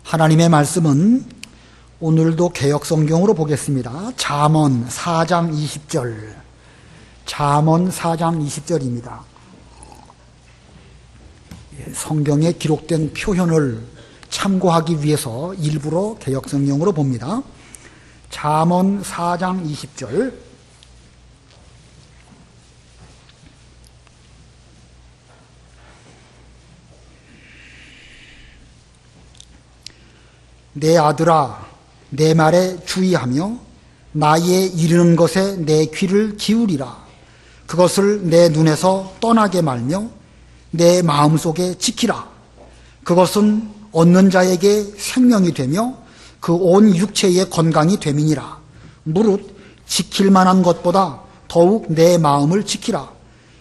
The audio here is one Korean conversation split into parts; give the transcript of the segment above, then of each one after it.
하나님의 말씀은 오늘도 개역성경으로 보겠습니다. 잠언 4장 20절. 잠언 4장 20절입니다. 성경에 기록된 표현을 참고하기 위해서 일부러 개역성경으로 봅니다. 잠언 4장 20절. 내 아들아, 내 말에 주의하며 나이에 이르는 것에 내 귀를 기울이라. 그것을 내 눈에서 떠나게 말며 내 마음속에 지키라. 그것은 얻는 자에게 생명이 되며 그 온 육체의 건강이 됨이니라. 무릇 지킬 만한 것보다 더욱 내 마음을 지키라.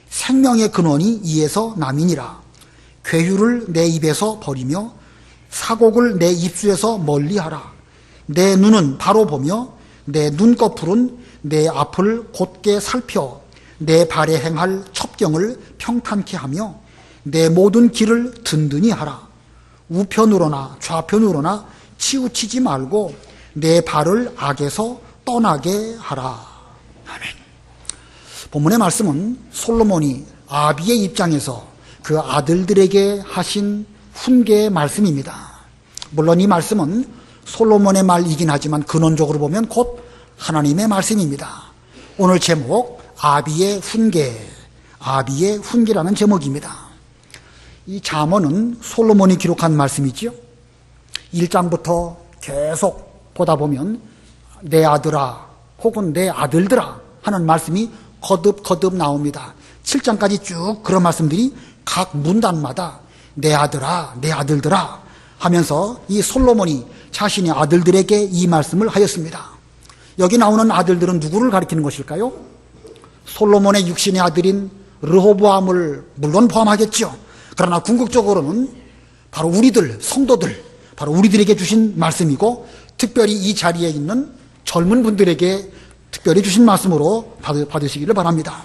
생명의 근원이 이에서 남이니라. 괴유를 내 입에서 버리며 사곡을 내 입술에서 멀리하라. 내 눈은 바로 보며 내 눈꺼풀은 내 앞을 곧게 살펴 내 발에 행할 첩경을 평탄케 하며 내 모든 길을 든든히 하라. 우편으로나 좌편으로나 치우치지 말고 내 발을 악에서 떠나게 하라. 아멘. 본문의 말씀은 솔로몬이 아비의 입장에서 그 아들들에게 하신 훈계의 말씀입니다. 물론 이 말씀은 솔로몬의 말이긴 하지만 근원적으로 보면 곧 하나님의 말씀입니다. 오늘 제목 아비의 훈계, 아비의 훈계라는 제목입니다. 이 잠언은 솔로몬이 기록한 말씀이지요. 1장부터 계속 보다 보면 내 아들아 혹은 내 아들들아 하는 말씀이 거듭거듭 나옵니다. 7장까지 쭉 그런 말씀들이 각 문단마다 내 아들아, 내 아들들아 하면서 이 솔로몬이 자신의 아들들에게 이 말씀을 하였습니다. 여기 나오는 아들들은 누구를 가리키는 것일까요? 솔로몬의 육신의 아들인 르호보암을 물론 포함하겠죠. 그러나 궁극적으로는 바로 우리들, 성도들, 바로 우리들에게 주신 말씀이고 특별히 이 자리에 있는 젊은 분들에게 특별히 주신 말씀으로 받으시기를 바랍니다.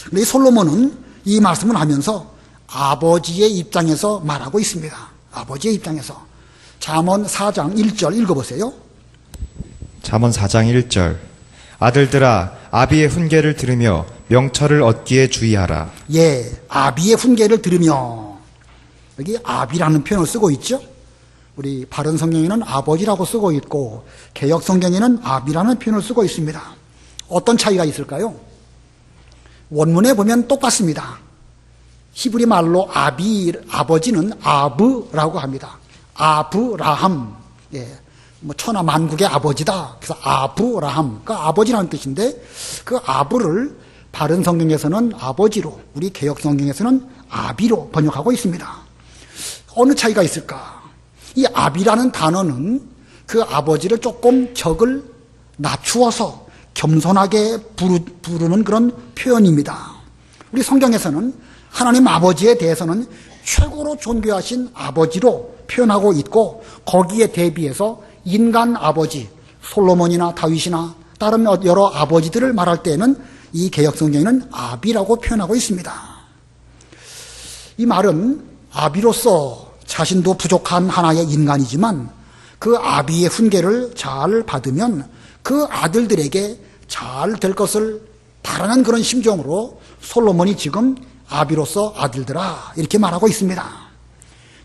근데 이 솔로몬은 이 말씀을 하면서 아버지의 입장에서 말하고 있습니다. 아버지의 입장에서. 잠언 4장 1절 읽어보세요. 잠언 4장 1절. 아들들아, 아비의 훈계를 들으며 명철을 얻기에 주의하라. 예, 아비의 훈계를 들으며. 여기 아비라는 표현을 쓰고 있죠. 우리 바른 성경에는 아버지라고 쓰고 있고 개역 성경에는 아비라는 표현을 쓰고 있습니다. 어떤 차이가 있을까요? 원문에 보면 똑같습니다. 히브리 말로 아버지는 아브라고 합니다. 아브라함. 예. 천하 만국의 아버지다. 그래서 아브라함. 그 아버지라는 뜻인데 그 아브를 바른 성경에서는 아버지로, 우리 개역 성경에서는 아비로 번역하고 있습니다. 어느 차이가 있을까? 이 아비라는 단어는 그 아버지를 조금 격을 낮추어서 겸손하게 부르는 그런 표현입니다. 우리 성경에서는 하나님 아버지에 대해서는 최고로 존귀하신 아버지로 표현하고 있고 거기에 대비해서 인간 아버지, 솔로몬이나 다윗이나 다른 여러 아버지들을 말할 때에는 이 개역성경에는 아비라고 표현하고 있습니다. 이 말은 아비로서 자신도 부족한 하나의 인간이지만 그 아비의 훈계를 잘 받으면 그 아들들에게 잘 될 것을 바라는 그런 심정으로 솔로몬이 지금 아비로서 아들들아 이렇게 말하고 있습니다.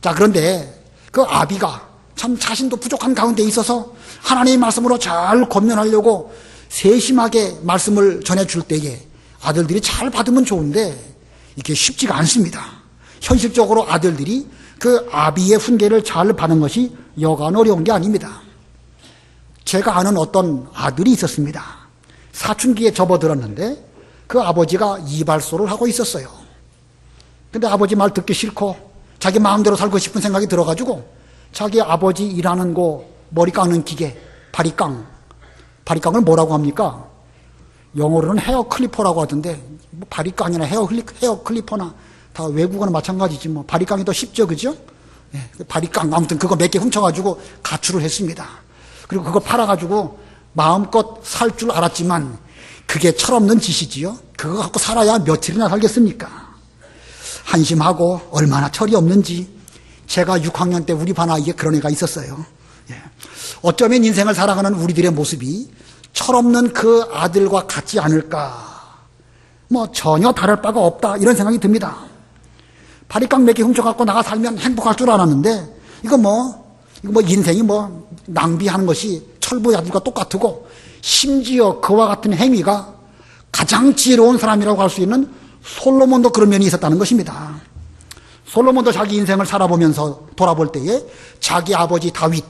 자, 그런데 그 아비가 참 자신도 부족한 가운데 있어서 하나님의 말씀으로 잘 권면하려고 세심하게 말씀을 전해줄 때에 아들들이 잘 받으면 좋은데 이게 쉽지가 않습니다. 현실적으로 아들들이 그 아비의 훈계를 잘 받는 것이 여간 어려운 게 아닙니다. 제가 아는 어떤 아들이 있었습니다. 사춘기에 접어들었는데 그 아버지가 이발소를 하고 있었어요. 근데 아버지 말 듣기 싫고 자기 마음대로 살고 싶은 생각이 들어가지고 자기 아버지 일하는 거 머리 깎는 기계, 바리깡을 뭐라고 합니까? 영어로는 헤어 클리퍼라고 하던데 뭐 바리깡이나 헤어 클리퍼나 다 외국어는 마찬가지지 뭐 바리깡이 더 쉽죠, 그죠? 예, 바리깡 아무튼 그거 몇 개 훔쳐가지고 가출을 했습니다. 그리고 그거 팔아가지고 마음껏 살 줄 알았지만 그게 철없는 짓이지요. 그거 갖고 살아야 며칠이나 살겠습니까? 한심하고 얼마나 철이 없는지 제가 6학년 때 우리 반 아이에 그런 애가 있었어요. 예. 어쩌면 인생을 살아가는 우리들의 모습이 철없는 그 아들과 같지 않을까. 전혀 다를 바가 없다. 이런 생각이 듭니다. 바리깡 몇 개 훔쳐갖고 나가 살면 행복할 줄 알았는데, 이거 인생이 낭비하는 것이 철부의 아들과 똑같고, 심지어 그와 같은 행위가 가장 지혜로운 사람이라고 할 수 있는 솔로몬도 그런 면이 있었다는 것입니다. 솔로몬도 자기 인생을 살아보면서 돌아볼 때에 자기 아버지 다윗,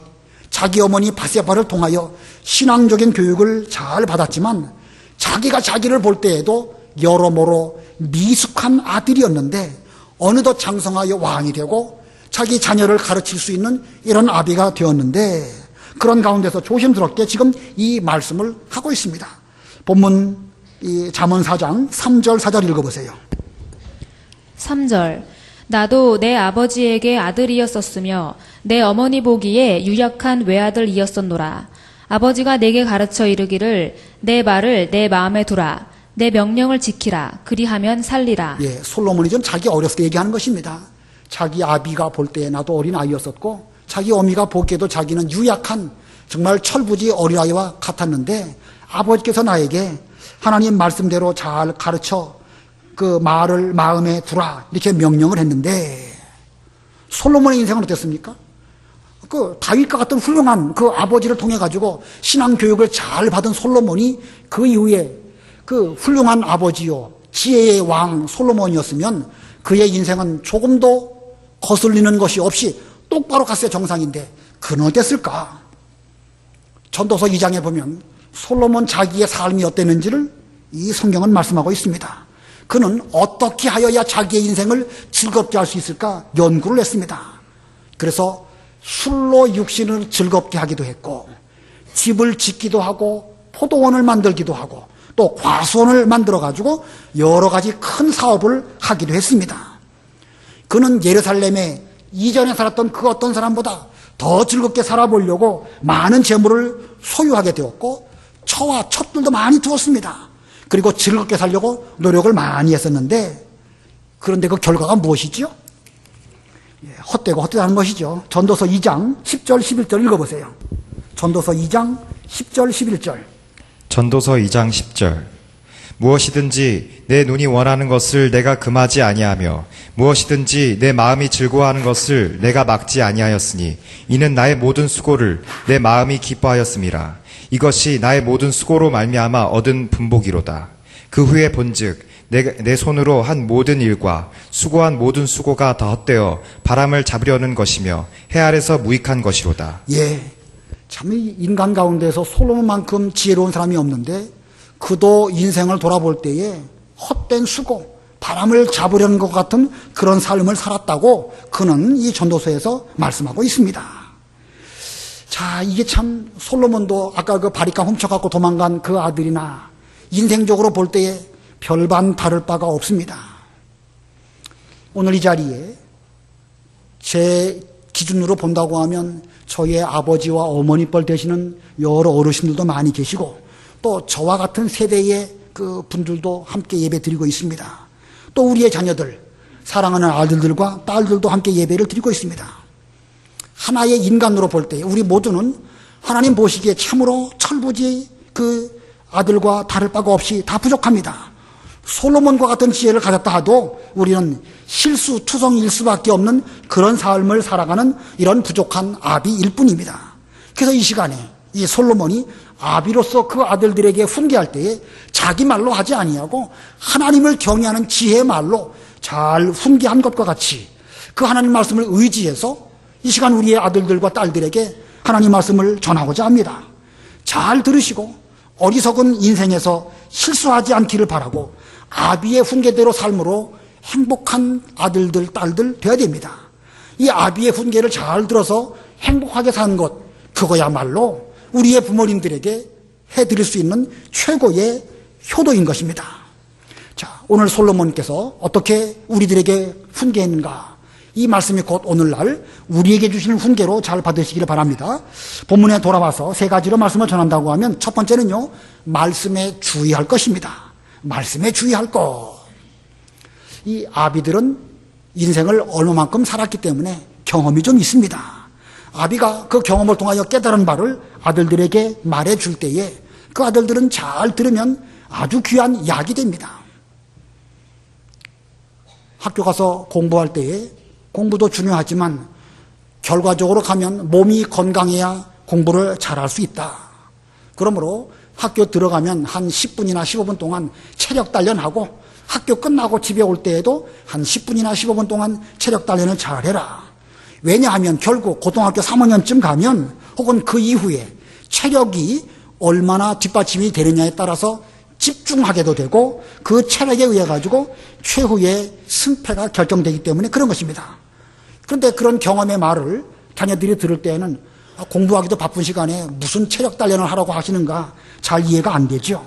자기 어머니 바세바를 통하여 신앙적인 교육을 잘 받았지만 자기가 자기를 볼 때에도 여러모로 미숙한 아들이었는데 어느덧 장성하여 왕이 되고 자기 자녀를 가르칠 수 있는 이런 아비가 되었는데, 그런 가운데서 조심스럽게 지금 이 말씀을 하고 있습니다. 본문 잠언 4장 3절 4절 읽어보세요. 3절. 나도 내 아버지에게 아들이었었으며 내 어머니 보기에 유약한 외아들이었었노라. 아버지가 내게 가르쳐 이르기를 내 말을 내 마음에 두라. 내 명령을 지키라. 그리하면 살리라. 예, 솔로몬이 좀 자기 어렸을 때 얘기하는 것입니다. 자기 아비가 볼 때 나도 어린 아이였었고 자기 어미가 보기에도 자기는 유약한 정말 철부지 어린아이와 같았는데 아버지께서 나에게 하나님 말씀대로 잘 가르쳐 그 말을 마음에 두라 이렇게 명령을 했는데, 솔로몬의 인생은 어땠습니까? 그 다윗과 같은 훌륭한 그 아버지를 통해 가지고 신앙 교육을 잘 받은 솔로몬이 그 이후에 그 훌륭한 아버지요 지혜의 왕 솔로몬이었으면 그의 인생은 조금도 거슬리는 것이 없이 똑바로 갔어야 정상인데 그는 어땠을까? 전도서 2장에 보면 솔로몬 자기의 삶이 어땠는지를 이 성경은 말씀하고 있습니다. 그는 어떻게 하여야 자기의 인생을 즐겁게 할 수 있을까 연구를 했습니다. 그래서 술로 육신을 즐겁게 하기도 했고 집을 짓기도 하고 포도원을 만들기도 하고 또 과수원을 만들어 가지고 여러 가지 큰 사업을 하기도 했습니다. 그는 예루살렘에 이전에 살았던 그 어떤 사람보다 더 즐겁게 살아보려고 많은 재물을 소유하게 되었고 처와 첩들도 많이 두었습니다. 그리고 즐겁게 살려고 노력을 많이 했었는데, 그런데 그 결과가 무엇이죠? 헛되고 헛되다는 것이죠. 전도서 2장 10절 11절 읽어보세요. 전도서 2장 10절 11절. 전도서 2장 10절. 무엇이든지 내 눈이 원하는 것을 내가 금하지 아니하며 무엇이든지 내 마음이 즐거워하는 것을 내가 막지 아니하였으니 이는 나의 모든 수고를 내 마음이 기뻐하였음이라. 이것이 나의 모든 수고로 말미암아 얻은 분복이로다. 그 후에 본즉 내 손으로 한 모든 일과 수고한 모든 수고가 다 헛되어 바람을 잡으려는 것이며 해 아래서 무익한 것이로다. 예, 참 인간 가운데서 솔로몬만큼 지혜로운 사람이 없는데 그도 인생을 돌아볼 때에 헛된 수고, 바람을 잡으려는 것 같은 그런 삶을 살았다고 그는 이 전도서에서 말씀하고 있습니다. 자, 이게 참 솔로몬도 아까 그 바리깡 훔쳐갖고 도망간 그 아들이나 인생적으로 볼 때에 별반 다를 바가 없습니다. 오늘 이 자리에 제 기준으로 본다고 하면 저의 아버지와 어머니 뻘 되시는 여러 어르신들도 많이 계시고 또 저와 같은 세대의 그 분들도 함께 예배 드리고 있습니다. 또 우리의 자녀들, 사랑하는 아들들과 딸들도 함께 예배를 드리고 있습니다. 하나의 인간으로 볼 때 우리 모두는 하나님 보시기에 참으로 철부지 그 아들과 다를 바가 없이 다 부족합니다. 솔로몬과 같은 지혜를 가졌다 하도 우리는 실수투성일 수밖에 없는 그런 삶을 살아가는 이런 부족한 아비일 뿐입니다. 그래서 이 시간에 이 솔로몬이 아비로서 그 아들들에게 훈계할 때에 자기 말로 하지 아니하고 하나님을 경외하는 지혜의 말로 잘 훈계한 것과 같이 그 하나님 말씀을 의지해서 이 시간 우리의 아들들과 딸들에게 하나님 말씀을 전하고자 합니다. 잘 들으시고 어리석은 인생에서 실수하지 않기를 바라고 아비의 훈계대로 삶으로 행복한 아들들, 딸들 되어야 됩니다. 이 아비의 훈계를 잘 들어서 행복하게 사는 것, 그거야말로 우리의 부모님들에게 해드릴 수 있는 최고의 효도인 것입니다. 자, 오늘 솔로몬께서 어떻게 우리들에게 훈계했는가? 이 말씀이 곧 오늘날 우리에게 주시는 훈계로 잘 받으시기를 바랍니다. 본문에 돌아와서 세 가지로 말씀을 전한다고 하면 첫 번째는요, 말씀에 주의할 것입니다. 말씀에 주의할 것. 이 아비들은 인생을 얼마만큼 살았기 때문에 경험이 좀 있습니다. 아비가 그 경험을 통하여 깨달은 바를 아들들에게 말해줄 때에 그 아들들은 잘 들으면 아주 귀한 약이 됩니다. 학교 가서 공부할 때에 공부도 중요하지만 결과적으로 가면 몸이 건강해야 공부를 잘할 수 있다. 그러므로 학교 들어가면 한 10분이나 15분 동안 체력 단련하고 학교 끝나고 집에 올 때에도 한 10분이나 15분 동안 체력 단련을 잘해라. 왜냐하면 결국 고등학교 3학년쯤 가면 혹은 그 이후에 체력이 얼마나 뒷받침이 되느냐에 따라서 집중하게도 되고 그 체력에 의해 가지고 최후의 승패가 결정되기 때문에 그런 것입니다. 그런데 그런 경험의 말을 자녀들이 들을 때에는 공부하기도 바쁜 시간에 무슨 체력 단련을 하라고 하시는가 잘 이해가 안 되죠.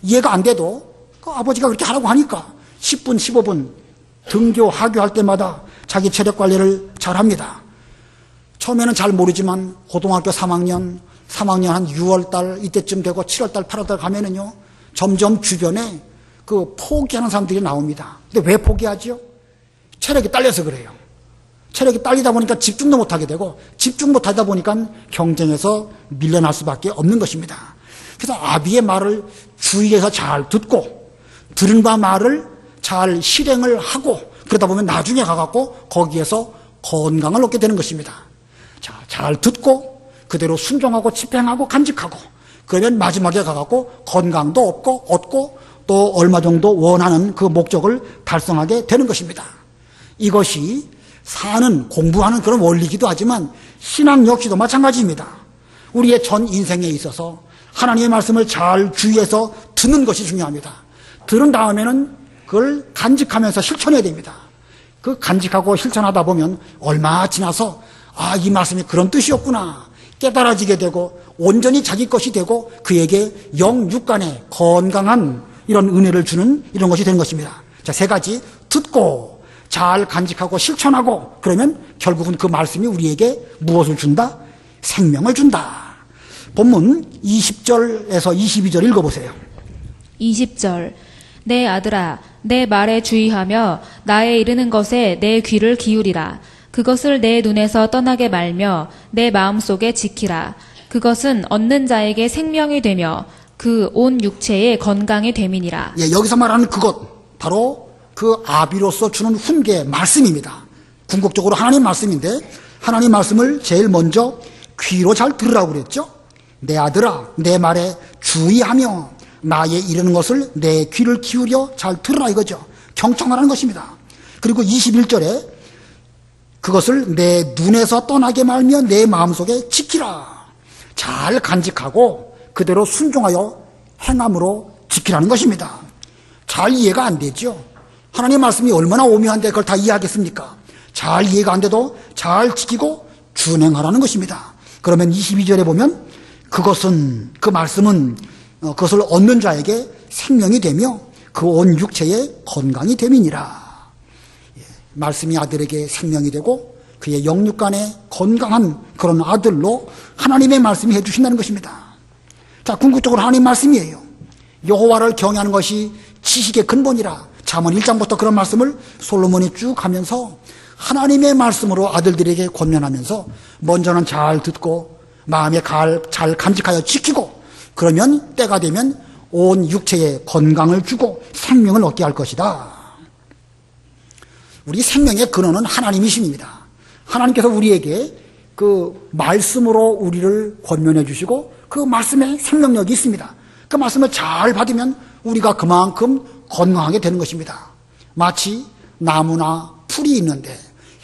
이해가 안 돼도 그 아버지가 그렇게 하라고 하니까 10분, 15분 등교, 하교할 때마다 자기 체력 관리를 잘 합니다. 처음에는 잘 모르지만 고등학교 3학년 한 6월달 이때쯤 되고 7월달, 8월달 가면은요 점점 주변에 그 포기하는 사람들이 나옵니다. 근데 왜 포기하죠? 체력이 딸려서 그래요. 체력이 딸리다 보니까 집중도 못하게 되고 집중 못하다 보니까 경쟁에서 밀려날 수밖에 없는 것입니다. 그래서 아비의 말을 주의해서 잘 듣고 들은 바 말을 잘 실행을 하고 그러다 보면 나중에 가갖고 거기에서 건강을 얻게 되는 것입니다. 자, 잘 듣고 그대로 순종하고 집행하고 간직하고 그러면 마지막에 가갖고 건강도 얻고 또 얼마 정도 원하는 그 목적을 달성하게 되는 것입니다. 이것이 공부하는 그런 원리이기도 하지만 신앙 역시도 마찬가지입니다. 우리의 전 인생에 있어서 하나님의 말씀을 잘 주의해서 듣는 것이 중요합니다. 들은 다음에는 그걸 간직하면서 실천해야 됩니다. 그 간직하고 실천하다 보면 얼마 지나서 이 말씀이 그런 뜻이었구나 깨달아지게 되고 온전히 자기 것이 되고 그에게 영육간에 건강한 이런 은혜를 주는 이런 것이 되는 것입니다. 자, 3가지 듣고 잘 간직하고 실천하고 그러면 결국은 그 말씀이 우리에게 무엇을 준다? 생명을 준다. 본문 20절에서 22절 읽어보세요. 20절 내 아들아 내 말에 주의하며 나의 이르는 것에 내 귀를 기울이라. 그것을 내 눈에서 떠나게 말며 내 마음속에 지키라. 그것은 얻는 자에게 생명이 되며 그 온 육체의 건강이 됨이니라. 여기서 말하는 그것 바로 그 아비로서 주는 훈계 말씀입니다. 궁극적으로 하나님 말씀인데 하나님 말씀을 제일 먼저 귀로 잘 들으라고 그랬죠. 내 아들아 내 말에 주의하며 나의 이르는 것을 내 귀를 기울여 잘 들으라 이거죠. 경청하라는 것입니다. 그리고 21절에 그것을 내 눈에서 떠나게 말며 내 마음속에 지키라. 잘 간직하고 그대로 순종하여 행함으로 지키라는 것입니다. 잘 이해가 안 되죠. 하나님의 말씀이 얼마나 오묘한데 그걸 다 이해하겠습니까? 잘 이해가 안 돼도 잘 지키고 준행하라는 것입니다. 그러면 22절에 보면 그 말씀은 그것을 얻는 자에게 생명이 되며 그 온 육체의 건강이 됨이니라. 말씀이 아들에게 생명이 되고 그의 영육간에 건강한 그런 아들로 하나님의 말씀이 해주신다는 것입니다. 자, 궁극적으로 하나님 말씀이에요. 여호와를 경외하는 것이 지식의 근본이라. 잠언 1장부터 그런 말씀을 솔로몬이 쭉 하면서 하나님의 말씀으로 아들들에게 권면하면서 먼저는 잘 듣고 마음에 잘 간직하여 지키고 그러면 때가 되면 온 육체에 건강을 주고 생명을 얻게 할 것이다. 우리 생명의 근원은 하나님이십니다. 하나님께서 우리에게 그 말씀으로 우리를 권면해 주시고 그 말씀에 생명력이 있습니다. 그 말씀을 잘 받으면 우리가 그만큼 건강하게 되는 것입니다. 마치 나무나 풀이 있는데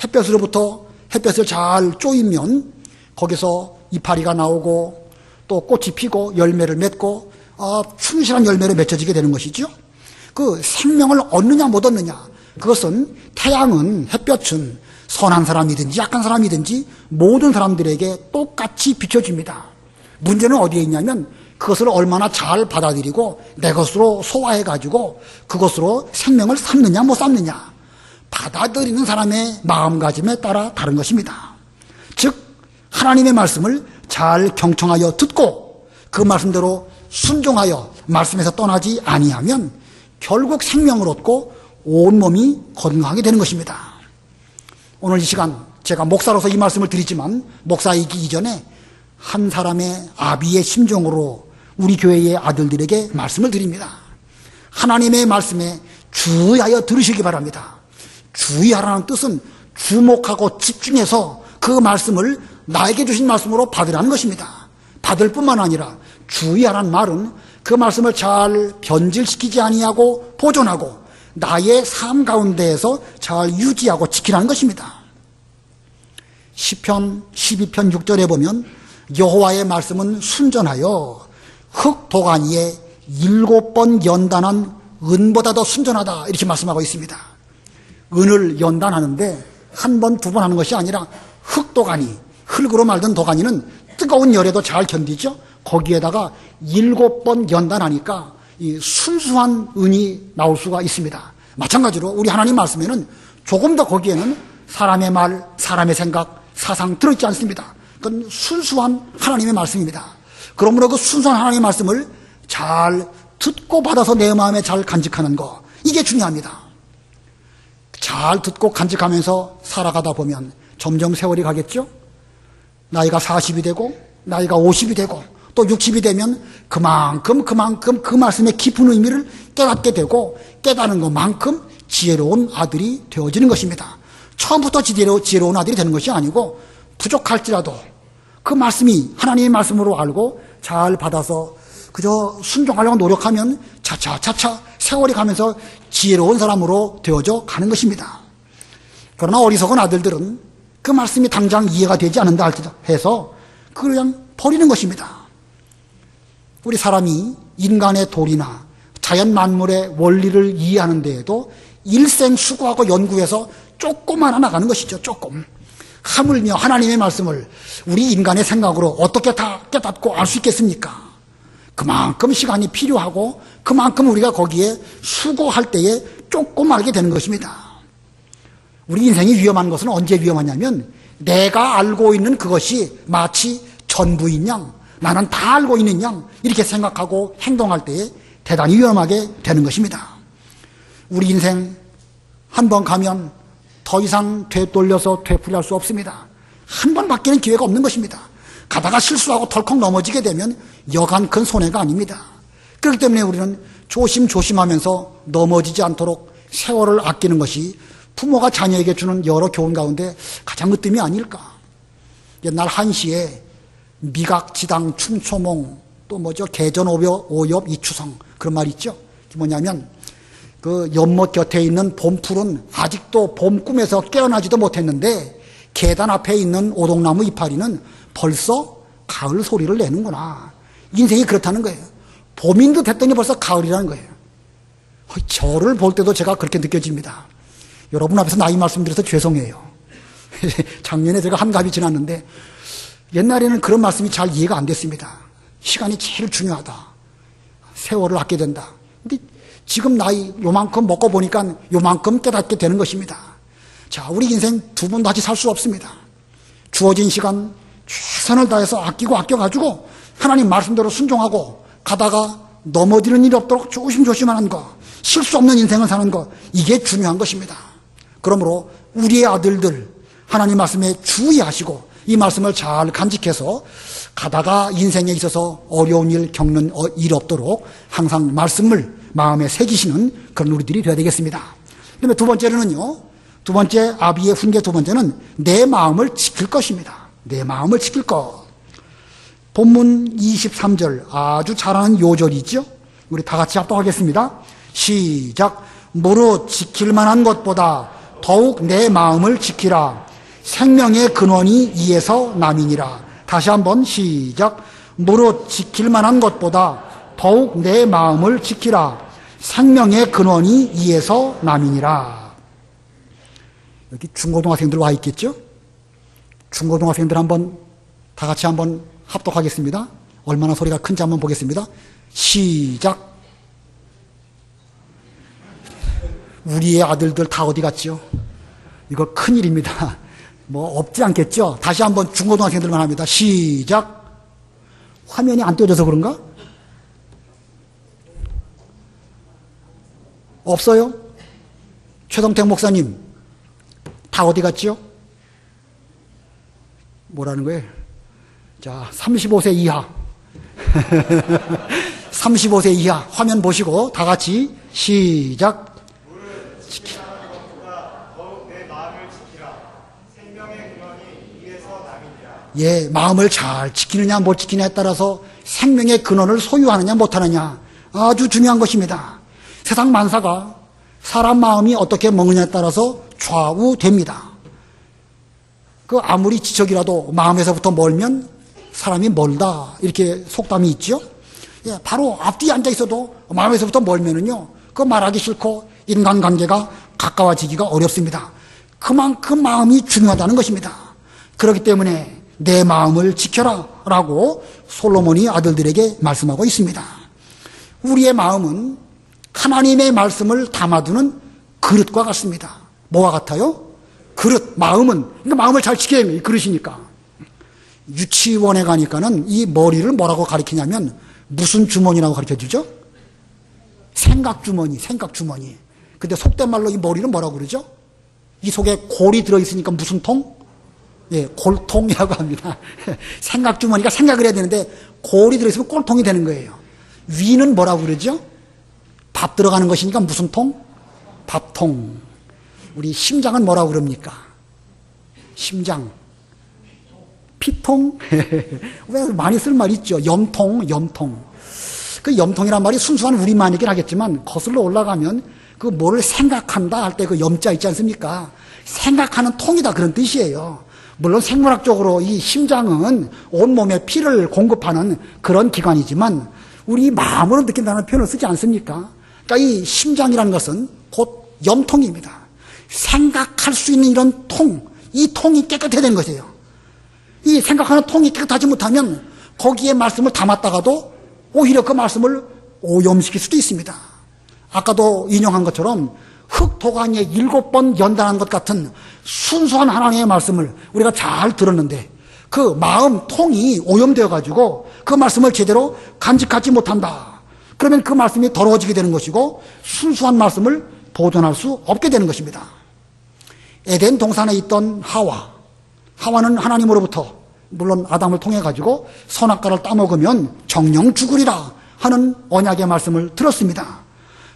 햇볕을 잘 쪼이면 거기서 이파리가 나오고 또 꽃이 피고 열매를 맺고 충실한 열매를 맺혀지게 되는 것이죠. 그 생명을 얻느냐 못 얻느냐 그것은 햇볕은 선한 사람이든지 약한 사람이든지 모든 사람들에게 똑같이 비춰집니다. 문제는 어디에 있냐면 그것을 얼마나 잘 받아들이고 내 것으로 소화해가지고 그것으로 생명을 삼느냐 못 삼느냐 받아들이는 사람의 마음가짐에 따라 다른 것입니다. 즉 하나님의 말씀을 잘 경청하여 듣고 그 말씀대로 순종하여 말씀에서 떠나지 아니하면 결국 생명을 얻고 온몸이 건강하게 되는 것입니다. 오늘 이 시간 제가 목사로서 이 말씀을 드리지만 목사이기 이전에 한 사람의 아비의 심정으로 우리 교회의 아들들에게 말씀을 드립니다. 하나님의 말씀에 주의하여 들으시기 바랍니다. 주의하라는 뜻은 주목하고 집중해서 그 말씀을 나에게 주신 말씀으로 받으라는 것입니다. 받을 뿐만 아니라 주의하라는 말은 그 말씀을 잘 변질시키지 아니하고 보존하고 나의 삶 가운데에서 잘 유지하고 지키라는 것입니다. 시편 12편 6절에 보면 여호와의 말씀은 순전하여 흙 도가니에 7번 연단한 은보다 더 순전하다 이렇게 말씀하고 있습니다. 은을 연단하는데 한 번, 두 번 하는 것이 아니라 흙 도가니, 흙으로 말든 도가니는 뜨거운 열에도 잘 견디죠. 거기에다가 7번 연단하니까 이 순수한 은이 나올 수가 있습니다. 마찬가지로 우리 하나님 말씀에는 조금 더 거기에는 사람의 말, 사람의 생각, 사상 들어있지 않습니다. 그건 순수한 하나님의 말씀입니다. 그러므로 그 순수한 하나님의 말씀을 잘 듣고 받아서 내 마음에 잘 간직하는 거, 이게 중요합니다. 잘 듣고 간직하면서 살아가다 보면 점점 세월이 가겠죠? 나이가 40이 되고 나이가 50이 되고 또 60이 되면 그만큼 그 말씀의 깊은 의미를 깨닫게 되고 깨닫는 것만큼 지혜로운 아들이 되어지는 것입니다. 처음부터 지혜로운 아들이 되는 것이 아니고 부족할지라도 그 말씀이 하나님의 말씀으로 알고 잘 받아서 그저 순종하려고 노력하면 차차 세월이 가면서 지혜로운 사람으로 되어져 가는 것입니다. 그러나 어리석은 아들들은 그 말씀이 당장 이해가 되지 않는다 해서 그걸 그냥 버리는 것입니다. 우리 사람이 인간의 도리나 자연 만물의 원리를 이해하는 데에도 일생 수고하고 연구해서 조금만 나가는 것이죠. 조금. 하물며 하나님의 말씀을 우리 인간의 생각으로 어떻게 다 깨닫고 알 수 있겠습니까? 그만큼 시간이 필요하고 그만큼 우리가 거기에 수고할 때에 조금 알게 되는 것입니다. 우리 인생이 위험한 것은 언제 위험하냐면 내가 알고 있는 그것이 마치 전부인 양, 나는 다 알고 있는 양 이렇게 생각하고 행동할 때에 대단히 위험하게 되는 것입니다. 우리 인생 한 번 가면 더 이상 되돌려서 되풀이할 수 없습니다. 한 번 바뀌는 기회가 없는 것입니다. 가다가 실수하고 덜컥 넘어지게 되면 여간 큰 손해가 아닙니다. 그렇기 때문에 우리는 조심하면서 넘어지지 않도록 세월을 아끼는 것이 부모가 자녀에게 주는 여러 교훈 가운데 가장 으뜸이 아닐까. 옛날 한시에 미각, 지당, 춤초몽, 또 뭐죠? 개전, 오엽, 이추성. 그런 말이 있죠. 뭐냐면, 그 연못 곁에 있는 봄풀은 아직도 봄 꿈에서 깨어나지도 못했는데, 계단 앞에 있는 오동나무 이파리는 벌써 가을 소리를 내는구나. 인생이 그렇다는 거예요. 봄인 듯 했더니 벌써 가을이라는 거예요. 저를 볼 때도 제가 그렇게 느껴집니다. 여러분 앞에서 나이 말씀드려서 죄송해요. 작년에 제가 한갑이 지났는데 옛날에는 그런 말씀이 잘 이해가 안 됐습니다. 시간이 제일 중요하다. 세월을 아껴야 된다. 근데 지금 나이 요만큼 먹고 보니까 요만큼 깨닫게 되는 것입니다. 자, 우리 인생 두 번 다시 살 수 없습니다. 주어진 시간 최선을 다해서 아껴가지고 하나님 말씀대로 순종하고 가다가 넘어지는 일이 없도록 조심하는 거, 실수 없는 인생을 사는 거, 이게 중요한 것입니다. 그러므로 우리의 아들들 하나님 말씀에 주의하시고 이 말씀을 잘 간직해서 가다가 인생에 있어서 어려운 일 겪는 일 없도록 항상 말씀을 마음에 새기시는 그런 우리들이 되어야 되겠습니다. 그다음에 두 번째로는요, 두 번째 아비의 훈계 두 번째는 내 마음을 지킬 것입니다. 내 마음을 지킬 것. 본문 23절 아주 잘하는 요절이죠. 우리 다 같이 합독하겠습니다. 시작. 무릇 지킬 만한 것보다 더욱 내 마음을 지키라. 생명의 근원이 이에서 남이니라. 다시 한번 시작. 무릇 지킬 만한 것보다 더욱 내 마음을 지키라. 생명의 근원이 이에서 남이니라. 여기 중고등학생들 와 있겠죠? 중고등학생들 한번 다 같이 한번 합독하겠습니다. 얼마나 소리가 큰지 한번 보겠습니다. 시작. 우리의 아들들 다 어디 갔죠? 이거 큰일입니다. 뭐 없지 않겠죠? 다시 한번 중고등학생들만 합니다. 시작. 화면이 안 띄워져서 그런가? 없어요? 최동택 목사님 다 어디 갔죠? 뭐라는 거예요? 자, 35세 이하. 35세 이하 화면 보시고 다 같이 시작. 예, 마음을 잘 지키느냐 못 지키느냐에 따라서 생명의 근원을 소유하느냐 못하느냐 아주 중요한 것입니다. 세상 만사가 사람 마음이 어떻게 먹느냐에 따라서 좌우됩니다. 그 아무리 지적이라도 마음에서부터 멀면 사람이 멀다 이렇게 속담이 있죠. 예, 바로 앞뒤에 앉아 있어도 마음에서부터 멀면은요 그 말하기 싫고 인간관계가 가까워지기가 어렵습니다. 그만큼 마음이 중요하다는 것입니다. 그렇기 때문에 내 마음을 지켜라 라고 솔로몬이 아들들에게 말씀하고 있습니다. 우리의 마음은 하나님의 말씀을 담아두는 그릇과 같습니다. 뭐와 같아요? 그릇, 마음은, 그러니까 마음을 잘 지켜야 됩니다. 그릇이니까. 유치원에 가니까는 이 머리를 뭐라고 가리키냐면 무슨 주머니라고 가르쳐 주죠? 생각주머니, 생각주머니. 근데 속된 말로 이 머리는 뭐라고 그러죠? 이 속에 골이 들어있으니까 무슨 통? 예, 골통이라고 합니다. 생각주머니가 생각을 해야 되는데 골이 들어있으면 꼴통이 되는 거예요. 위는 뭐라고 그러죠? 밥 들어가는 것이니까 무슨 통? 밥통. 우리 심장은 뭐라고 그럽니까? 심장. 피통? 왜 많이 쓸 말 있죠? 염통, 염통. 그 염통이란 말이 순수한 우리말이긴 하겠지만 거슬러 올라가면 그 뭐를 생각한다 할 때 그 염자 있지 않습니까? 생각하는 통이다 그런 뜻이에요. 물론 생물학적으로 이 심장은 온몸에 피를 공급하는 그런 기관이지만 우리 마음으로 느낀다는 표현을 쓰지 않습니까? 그러니까 이 심장이라는 것은 곧 염통입니다. 생각할 수 있는 이런 통, 이 통이 깨끗해야 되는 것이에요. 이 생각하는 통이 깨끗하지 못하면 거기에 말씀을 담았다가도 오히려 그 말씀을 오염시킬 수도 있습니다. 아까도 인용한 것처럼 흙토강에 7번 연단한 것 같은 순수한 하나님의 말씀을 우리가 잘 들었는데 그 마음 통이 오염되어 가지고 그 말씀을 제대로 간직하지 못한다. 그러면 그 말씀이 더러워지게 되는 것이고 순수한 말씀을 보존할 수 없게 되는 것입니다. 에덴 동산에 있던 하와는 하나님으로부터 물론 아담을 통해 가지고 선악과를 따먹으면 정령 죽으리라 하는 언약의 말씀을 들었습니다.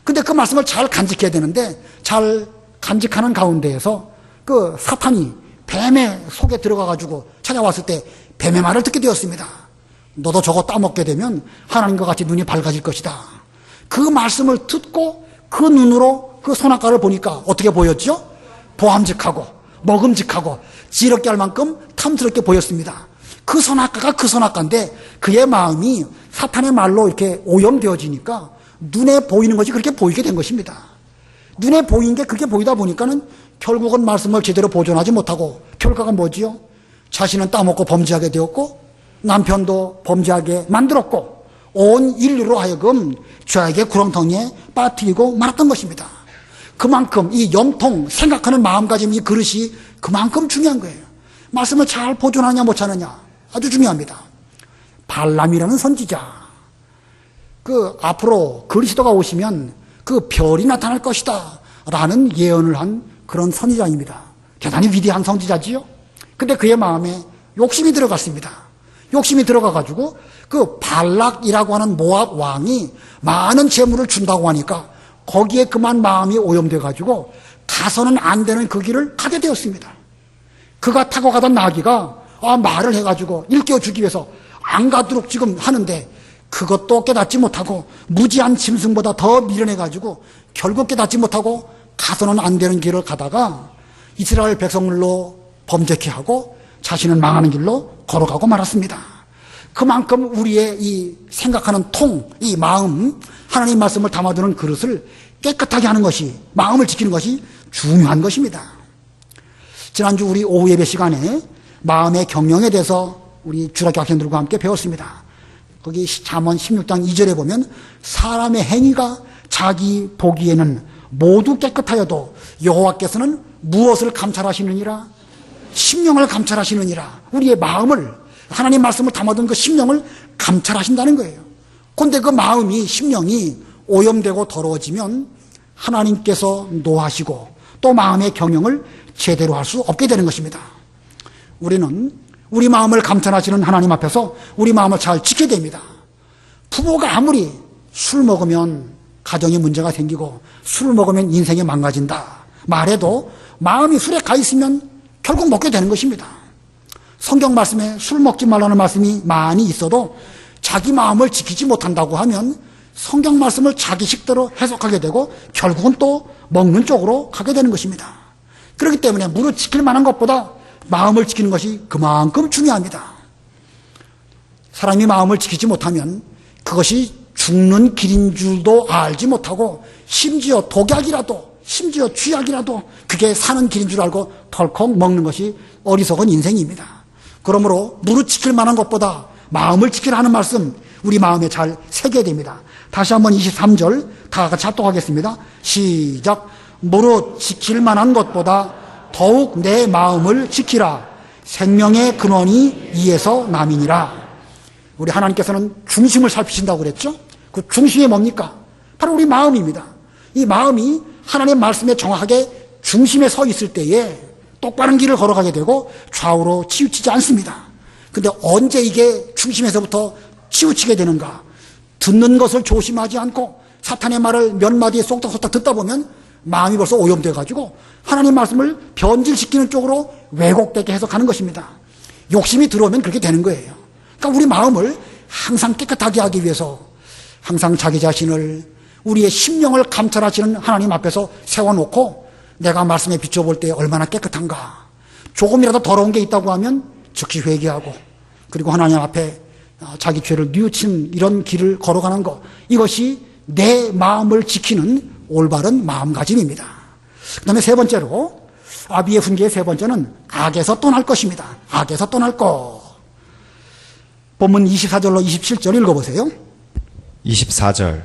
근데 그 말씀을 잘 간직해야 되는데 잘 간직하는 가운데에서 그 사탄이 뱀의 속에 들어가 가지고 찾아왔을 때 뱀의 말을 듣게 되었습니다. 너도 저거 따먹게 되면 하나님과 같이 눈이 밝아질 것이다. 그 말씀을 듣고 그 눈으로 그 선악과를 보니까 어떻게 보였죠? 보암직하고 먹음직하고 지럽게 할 만큼 탐스럽게 보였습니다. 그 선악과가 그 선악과인데 그의 마음이 사탄의 말로 이렇게 오염되어지니까 눈에 보이는 것이 그렇게 보이게 된 것입니다. 눈에 보이는 게 그렇게 보이다 보니까는 결국은 말씀을 제대로 보존하지 못하고 결과가 뭐지요? 자신은 따먹고 범죄하게 되었고 남편도 범죄하게 만들었고 온 인류로 하여금 죄악의 구렁텅이에 빠뜨리고 말았던 것입니다. 그만큼 이 염통, 생각하는 마음가짐 이 그릇이 그만큼 중요한 거예요. 말씀을 잘 보존하냐 못하느냐 아주 중요합니다. 발람이라는 선지자 그 앞으로 그리스도가 오시면 그 별이 나타날 것이다 라는 예언을 한 그런 선지자입니다. 대단히 위대한 선지자지요. 근데 그의 마음에 욕심이 들어갔습니다. 욕심이 들어가가지고 그 발락이라고 하는 모압 왕이 많은 재물을 준다고 하니까 거기에 그만 마음이 오염돼가지고 가서는 안 되는 그 길을 가게 되었습니다. 그가 타고 가던 나귀가 말을 해가지고 일깨워주기 위해서 안 가도록 지금 하는데 그것도 깨닫지 못하고 무지한 짐승보다 더 미련해가지고 결국 깨닫지 못하고 가서는 안 되는 길을 가다가 이스라엘 백성들로 범죄케 하고 자신은 망하는 길로 걸어가고 말았습니다. 그만큼 우리의 이 생각하는 통, 이 마음, 하나님 말씀을 담아두는 그릇을 깨끗하게 하는 것이, 마음을 지키는 것이 중요한 것입니다. 지난주 우리 오후 예배 시간에 마음의 경영에 대해서 우리 주일학교 학생들과 함께 배웠습니다. 거기 잠언 16장 2절에 보면 사람의 행위가 자기 보기에는 모두 깨끗하여도 여호와께서는 무엇을 감찰하시느니라? 심령을 감찰하시느니라. 우리의 마음을, 하나님 말씀을 담아둔 그 심령을 감찰하신다는 거예요. 그런데 그 마음이, 심령이 오염되고 더러워지면 하나님께서 노하시고 또 마음의 경영을 제대로 할 수 없게 되는 것입니다. 우리는 우리 마음을 감찰하시는 하나님 앞에서 우리 마음을 잘 지켜야 됩니다. 부모가 아무리 술 먹으면 가정에 문제가 생기고 술 먹으면 인생이 망가진다 말해도 마음이 술에 가 있으면 결국 먹게 되는 것입니다. 성경 말씀에 술 먹지 말라는 말씀이 많이 있어도 자기 마음을 지키지 못한다고 하면 성경 말씀을 자기 식대로 해석하게 되고 결국은 또 먹는 쪽으로 가게 되는 것입니다. 그렇기 때문에 무릇 지킬 만한 것보다 마음을 지키는 것이 그만큼 중요합니다. 사람이 마음을 지키지 못하면 그것이 죽는 길인 줄도 알지 못하고 심지어 독약이라도 심지어 쥐약이라도 그게 사는 길인 줄 알고 덜컥 먹는 것이 어리석은 인생입니다. 그러므로 무릇 지킬 만한 것보다 마음을 지키라 하는 말씀 우리 마음에 잘 새겨야 됩니다. 다시 한번 23절 다 같이 합독하겠습니다. 시작. 무릇 지킬 만한 것보다 더욱 내 마음을 지키라. 생명의 근원이 이에서 남이니라. 우리 하나님께서는 중심을 살피신다고 그랬죠? 그 중심이 뭡니까? 바로 우리 마음입니다. 이 마음이 하나님의 말씀에 정확하게 중심에 서 있을 때에 똑바른 길을 걸어가게 되고 좌우로 치우치지 않습니다. 근데 언제 이게 중심에서부터 치우치게 되는가? 듣는 것을 조심하지 않고 사탄의 말을 몇 마디 쏙닥쏙닥 듣다 보면 마음이 벌써 오염돼가지고 하나님 말씀을 변질시키는 쪽으로 왜곡되게 해석하는 것입니다. 욕심이 들어오면 그렇게 되는 거예요. 그러니까 우리 마음을 항상 깨끗하게 하기 위해서 항상 자기 자신을 우리의 심령을 감찰하시는 하나님 앞에서 세워놓고 내가 말씀에 비춰볼 때 얼마나 깨끗한가. 조금이라도 더러운 게 있다고 하면 즉시 회개하고 그리고 하나님 앞에 자기 죄를 뉘우치는 이런 길을 걸어가는 것, 이것이 내 마음을 지키는 올바른 마음가짐입니다. 그 다음에 세 번째로 아비의 훈계의 세 번째는 악에서 떠날 것입니다. 악에서 떠날 것. 본문 24절로 27절 읽어보세요. 24절.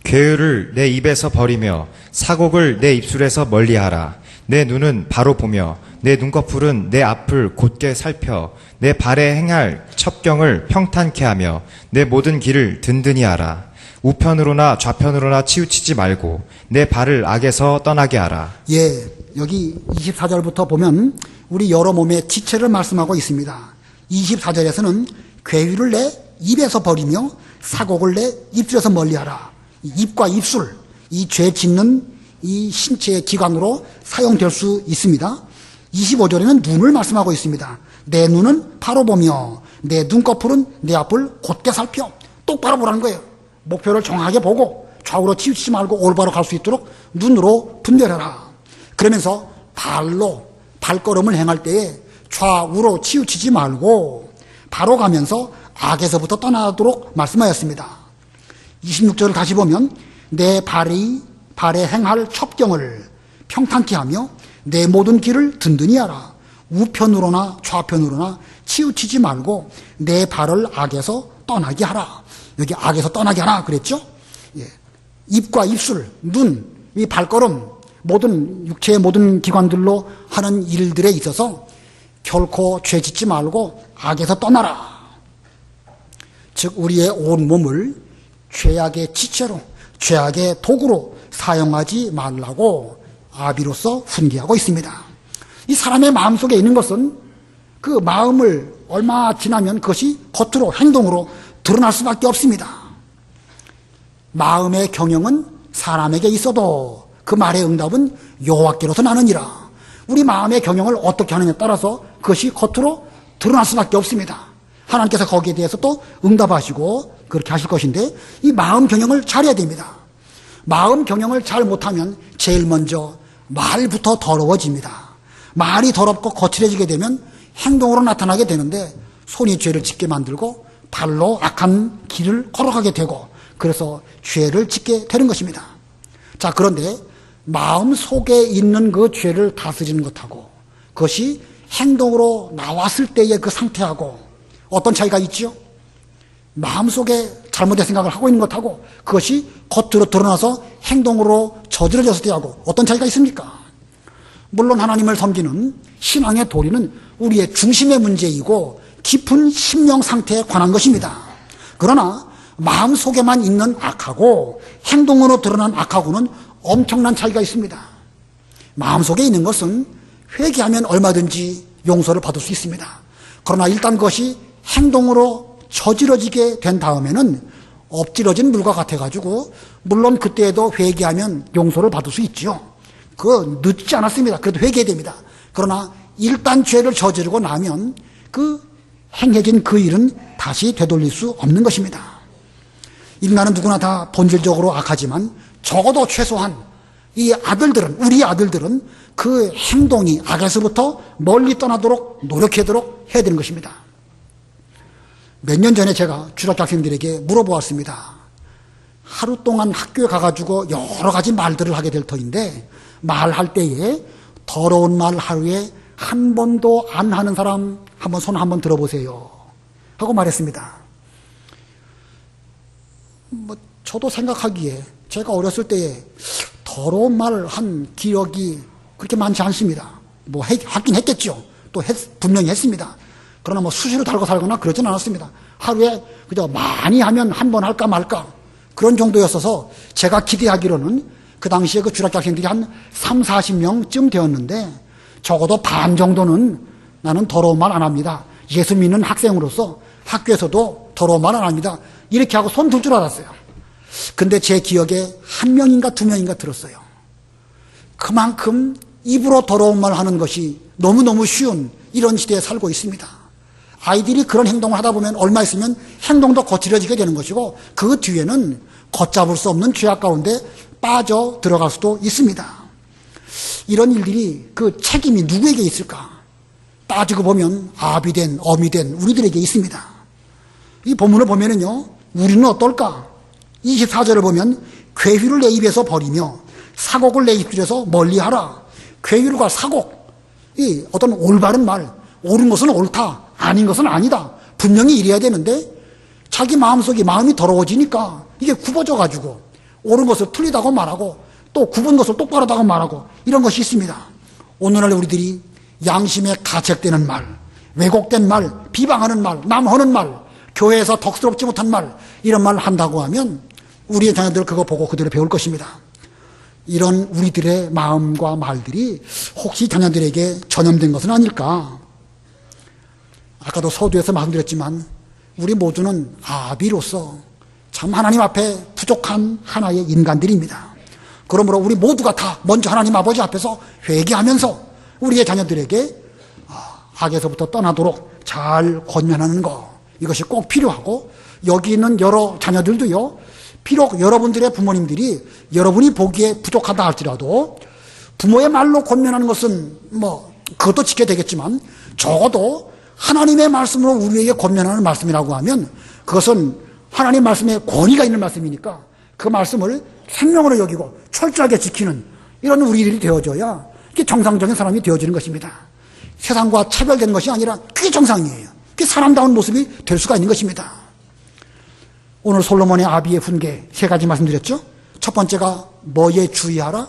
괴유를 내 입에서 버리며 사곡을 내 입술에서 멀리하라. 내 눈은 바로 보며 내 눈꺼풀은 내 앞을 곧게 살펴 내 발에 행할 첩경을 평탄케 하며 내 모든 길을 든든히 하라. 우편으로나 좌편으로나 치우치지 말고 내 발을 악에서 떠나게 하라. 예, 여기 24절부터 보면 우리 여러 몸의 지체를 말씀하고 있습니다. 24절에서는 괴유를 내 입에서 버리며 사곡을 내 입술에서 멀리하라. 입과 입술, 이 죄 짓는 이 신체의 기관으로 사용될 수 있습니다. 25절에는 눈을 말씀하고 있습니다. 내 눈은 바로 보며 내 눈꺼풀은 내 앞을 곧게 살펴. 똑바로 보라는 거예요. 목표를 정확하게 보고 좌우로 치우치지 말고 올바로 갈 수 있도록 눈으로 분별해라. 그러면서 발로 발걸음을 행할 때에 좌우로 치우치지 말고 바로 가면서 악에서부터 떠나도록 말씀하였습니다. 26절을 다시 보면 내 발에 행할 첩경을 평탄케 하며 내 모든 길을 든든히 하라. 우편으로나 좌편으로나 치우치지 말고 내 발을 악에서 떠나게 하라. 여기 악에서 떠나게 하라 그랬죠? 예. 입과 입술, 눈, 이 발걸음, 모든 육체의 모든 기관들로 하는 일들에 있어서 결코 죄 짓지 말고 악에서 떠나라. 즉 우리의 온 몸을 죄악의 지체로, 죄악의 도구로 사용하지 말라고 아비로서 훈계하고 있습니다. 이 사람의 마음속에 있는 것은 그 마음을 얼마 지나면 그것이 겉으로 행동으로 드러날 수밖에 없습니다. 마음의 경영은 사람에게 있어도 그 말의 응답은 여호와께로서 나느니라. 우리 마음의 경영을 어떻게 하느냐에 따라서 그것이 겉으로 드러날 수밖에 없습니다. 하나님께서 거기에 대해서 또 응답하시고 그렇게 하실 것인데 이 마음 경영을 잘해야 됩니다. 마음 경영을 잘 못하면 제일 먼저 말부터 더러워집니다. 말이 더럽고 거칠어지게 되면 행동으로 나타나게 되는데 손이 죄를 짓게 만들고 발로 악한 길을 걸어가게 되고 그래서 죄를 짓게 되는 것입니다. 자, 그런데 마음 속에 있는 그 죄를 다스리는 것하고 그것이 행동으로 나왔을 때의 그 상태하고 어떤 차이가 있죠? 마음속에 잘못된 생각을 하고 있는 것하고 그것이 겉으로 드러나서 행동으로 저지러졌을 때하고 어떤 차이가 있습니까? 물론 하나님을 섬기는 신앙의 도리는 우리의 중심의 문제이고 깊은 심령 상태에 관한 것입니다. 그러나 마음속에만 있는 악하고 행동으로 드러난 악하고는 엄청난 차이가 있습니다. 마음속에 있는 것은 회개하면 얼마든지 용서를 받을 수 있습니다. 그러나 일단 그것이 행동으로 저지러지게 된 다음에는 엎질러진 물과 같아가지고 물론 그때에도 회개하면 용서를 받을 수 있죠. 그거 늦지 않았습니다. 그래도 회개해야 됩니다. 그러나 일단 죄를 저지르고 나면 그 행해진 그 일은 다시 되돌릴 수 없는 것입니다. 인간은 누구나 다 본질적으로 악하지만 적어도 최소한 이 아들들은, 우리 아들들은 그 행동이 악에서부터 멀리 떠나도록 노력하도록 해야 되는 것입니다. 몇 년 전에 제가 주락학생들에게 물어보았습니다. 하루 동안 학교에 가가지고 여러 가지 말들을 하게 될 터인데 말할 때에 더러운 말 하루에 한 번도 안 하는 사람 한번 손 한번 들어보세요 하고 말했습니다. 저도 생각하기에 제가 어렸을 때에 더러운 말을 한 기억이 그렇게 많지 않습니다. 하긴 했겠죠. 또 분명히 했습니다. 그러나 수시로 달고 살거나 그러진 않았습니다. 하루에 그저 많이 하면 한 번 할까 말까 그런 정도였어서 제가 기대하기로는 그 당시에 그 주락학생들이 한 3, 40명쯤 되었는데 적어도 반 정도는 나는 더러운 말 안 합니다. 예수 믿는 학생으로서 학교에서도 더러운 말 안 합니다. 이렇게 하고 손 들 줄 알았어요. 근데 제 기억에 한 명인가 두 명인가 들었어요. 그만큼 입으로 더러운 말 하는 것이 너무너무 쉬운 이런 시대에 살고 있습니다. 아이들이 그런 행동을 하다 보면 얼마 있으면 행동도 거칠어지게 되는 것이고 그 뒤에는 걷잡을 수 없는 죄악 가운데 빠져 들어갈 수도 있습니다. 이런 일들이 그 책임이 누구에게 있을까? 따지고 보면 아비 된 어미 된 우리들에게 있습니다. 이 본문을 보면은요, 우리는 어떨까? 24절을 보면 괴휘를 내 입에서 버리며 사곡을 내 입술에서 멀리하라. 괴휘과 사곡, 이 어떤 올바른 말, 옳은 것은 옳다, 아닌 것은 아니다. 분명히 이래야 되는데 자기 마음속에 마음이 더러워지니까 이게 굽어져가지고 옳은 것을 틀리다고 말하고 또 굽은 것을 똑바르다고 말하고 이런 것이 있습니다. 오늘날 우리들이 양심에 가책되는 말, 왜곡된 말, 비방하는 말, 남하는 말, 교회에서 덕스럽지 못한 말, 이런 말 한다고 하면 우리의 자녀들 그거 보고 그대로 배울 것입니다. 이런 우리들의 마음과 말들이 혹시 자녀들에게 전염된 것은 아닐까? 아까도 서두에서 말씀드렸지만 우리 모두는 아비로서 참 하나님 앞에 부족한 하나의 인간들입니다. 그러므로 우리 모두가 다 먼저 하나님 아버지 앞에서 회개하면서 우리의 자녀들에게 악에서부터 떠나도록 잘 권면하는 것, 이것이 꼭 필요하고, 여기 있는 여러 자녀들도요, 비록 여러분들의 부모님들이 여러분이 보기에 부족하다 할지라도 부모의 말로 권면하는 것은 그것도 지켜야 되겠지만 적어도 하나님의 말씀으로 우리에게 권면하는 말씀이라고 하면 그것은 하나님 말씀에 권위가 있는 말씀이니까 그 말씀을 생명으로 여기고 철저하게 지키는 이런 우리들이 되어져야 이게 정상적인 사람이 되어지는 것입니다. 세상과 차별된 것이 아니라 그게 정상이에요. 그게 사람다운 모습이 될 수가 있는 것입니다. 오늘 솔로몬의 아비의 훈계 세 가지 말씀드렸죠. 첫 번째가 뭐에 주의하라?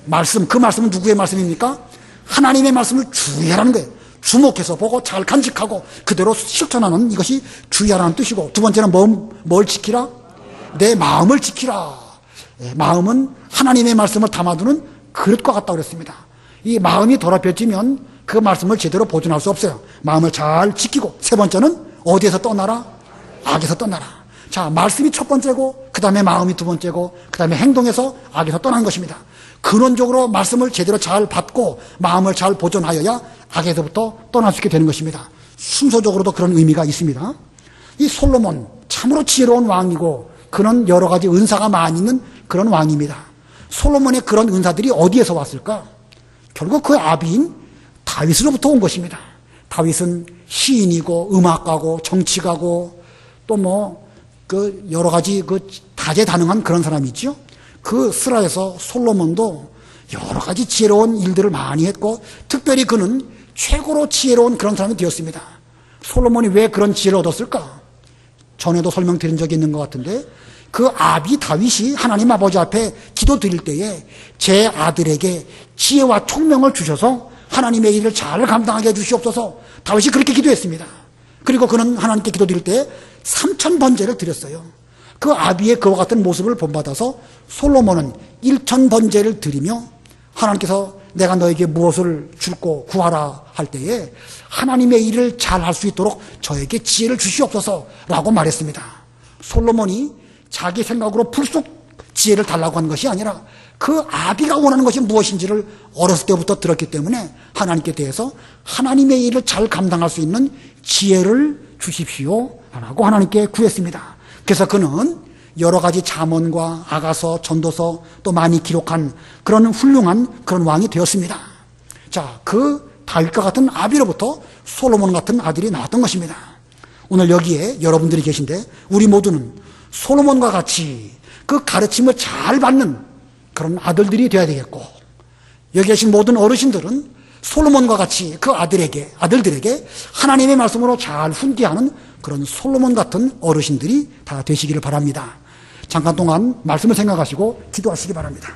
말씀. 그 말씀은 누구의 말씀입니까? 하나님의 말씀을 주의하라는 거예요. 주목해서 보고 잘 간직하고 그대로 실천하는 이것이 주의하라는 뜻이고, 두 번째는 뭘 지키라? 내 마음을 지키라. 마음은 하나님의 말씀을 담아두는 그릇과 같다고 그랬습니다. 이 마음이 더럽혀지면 그 말씀을 제대로 보존할 수 없어요. 마음을 잘 지키고, 세 번째는 어디에서 떠나라? 악에서 떠나라. 자, 말씀이 첫 번째고 그 다음에 마음이 두 번째고 그 다음에 행동에서 악에서 떠나는 것입니다. 근원적으로 말씀을 제대로 잘 받고 마음을 잘 보존하여야 악에서부터 떠날 수 있게 되는 것입니다. 순서적으로도 그런 의미가 있습니다. 이 솔로몬 참으로 지혜로운 왕이고 그는 여러 가지 은사가 많이 있는 그런 왕입니다. 솔로몬의 그런 은사들이 어디에서 왔을까? 결국 그 아비인 다윗으로부터 온 것입니다. 다윗은 시인이고 음악가고 정치가고 또 여러 가지 다재다능한 그런 사람이죠. 그 슬하에서 솔로몬도 여러 가지 지혜로운 일들을 많이 했고, 특별히 그는 최고로 지혜로운 그런 사람이 되었습니다. 솔로몬이 왜 그런 지혜를 얻었을까? 전에도 설명드린 적이 있는 것 같은데, 그 아비 다윗이 하나님 아버지 앞에 기도 드릴 때에 제 아들에게 지혜와 총명을 주셔서 하나님의 일을 잘 감당하게 해주시옵소서, 다윗이 그렇게 기도했습니다. 그리고 그는 하나님께 기도 드릴 때 3,000번제를 드렸어요. 그 아비의 그와 같은 모습을 본받아서 솔로몬은 1,000번제를 드리며 하나님께서 내가 너에게 무엇을 줄고 구하라 할 때에 하나님의 일을 잘 할 수 있도록 저에게 지혜를 주시옵소서라고 말했습니다. 솔로몬이 자기 생각으로 불쑥 지혜를 달라고 한 것이 아니라 그 아비가 원하는 것이 무엇인지를 어렸을 때부터 들었기 때문에 하나님께 대해서 하나님의 일을 잘 감당할 수 있는 지혜를 주십시오라고 하나님께 구했습니다. 그래서 그는 여러 가지 잠언과 아가서, 전도서 또 많이 기록한 그런 훌륭한 그런 왕이 되었습니다. 자, 그 다윗과 같은 아비로부터 솔로몬 같은 아들이 나왔던 것입니다. 오늘 여기에 여러분들이 계신데 우리 모두는 솔로몬과 같이 그 가르침을 잘 받는 그런 아들들이 되어야 되겠고, 여기 계신 모든 어르신들은 솔로몬과 같이 그 아들들에게 하나님의 말씀으로 잘 훈계하는 그런 솔로몬 같은 어르신들이 다 되시기를 바랍니다. 잠깐 동안 말씀을 생각하시고 기도하시기 바랍니다.